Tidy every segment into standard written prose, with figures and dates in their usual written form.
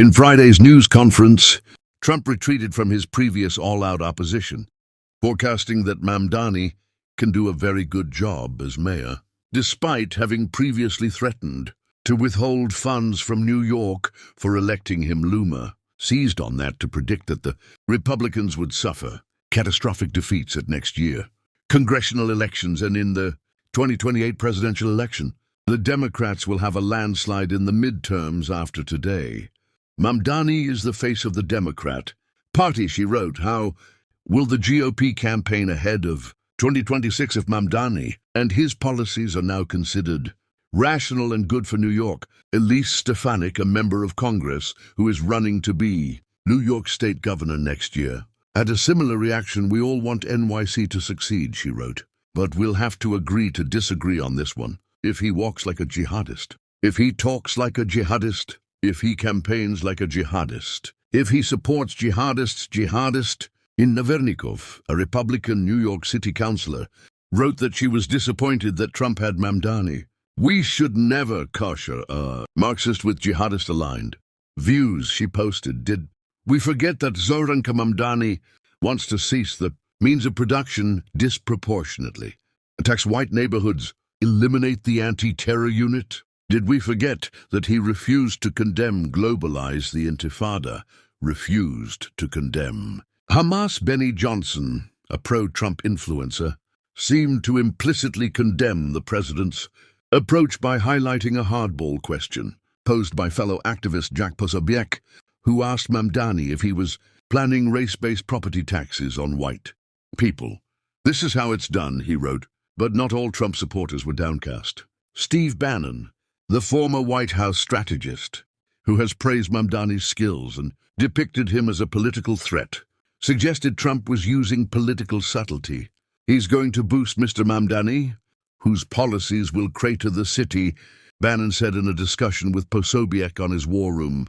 In Friday's news conference, Trump retreated from his previous all-out opposition, forecasting that Mamdani can do a very good job as mayor, despite having previously threatened to withhold funds from New York for electing him Luma, seized on that to predict that the Republicans would suffer catastrophic defeats at next year congressional elections, and in the 2028 presidential election, the Democrats will have a landslide in the midterms after today. Mamdani is the face of the Democrat Party, she wrote. How will the GOP campaign ahead of 2026 if Mamdani and his policies are now considered rational and good for New York? Elise Stefanik, a member of Congress who is running to be New York State governor next year, had a similar reaction. We all want NYC to succeed, she wrote, but we'll have to agree to disagree on this one. If he walks like a jihadist, if he talks like a jihadist, if he campaigns like a jihadist, if he supports jihadist. In Navernikov, a Republican New York City councilor, wrote that she was disappointed that Trump had Mamdani. We should never kosher a Marxist with jihadist aligned views, she posted. Did we forget that Zoranka Mamdani wants to cease the means of production disproportionately, attacks white neighborhoods, eliminate the anti-terror unit? Did we forget that he refused to condemn globalize the Intifada, refused to condemn Hamas? Benny Johnson, a pro-Trump influencer, seemed to implicitly condemn the president's approach by highlighting a hardball question posed by fellow activist Jack Posobiec, who asked Mamdani if he was planning race-based property taxes on white people. This is how it's done, he wrote, but not all Trump supporters were downcast. Steve Bannon, the former White House strategist, who has praised Mamdani's skills and depicted him as a political threat, suggested Trump was using political subtlety. He's going to boost Mr. Mamdani, whose policies will crater the city, Bannon said in a discussion with Posobiec on his War Room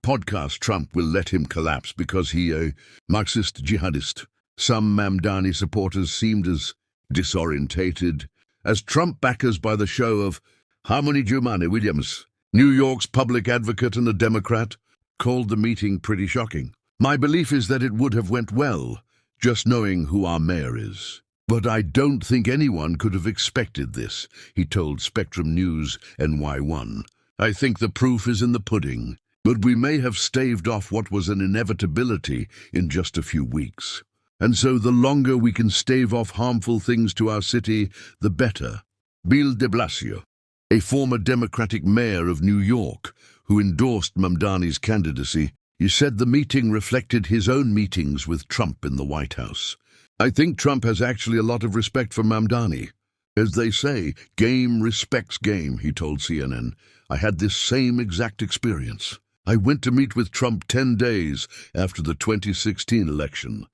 podcast. Trump will let him collapse because he a Marxist jihadist. Some Mamdani supporters seemed as disorientated as Trump backers by the show of Harmony Jumani Williams, New York's public advocate and a Democrat, called the meeting pretty shocking. My belief is that it would have went well, just knowing who our mayor is. But I don't think anyone could have expected this, he told Spectrum News NY1. I think the proof is in the pudding, but we may have staved off what was an inevitability in just a few weeks. And so the longer we can stave off harmful things to our city, the better. Bill de Blasio, a former Democratic mayor of New York who endorsed Mamdani's candidacy, he said the meeting reflected his own meetings with Trump in the White House. I think Trump has actually a lot of respect for Mamdani. As they say, game respects game, he told CNN. I had this same exact experience. I went to meet with Trump 10 days after the 2016 election.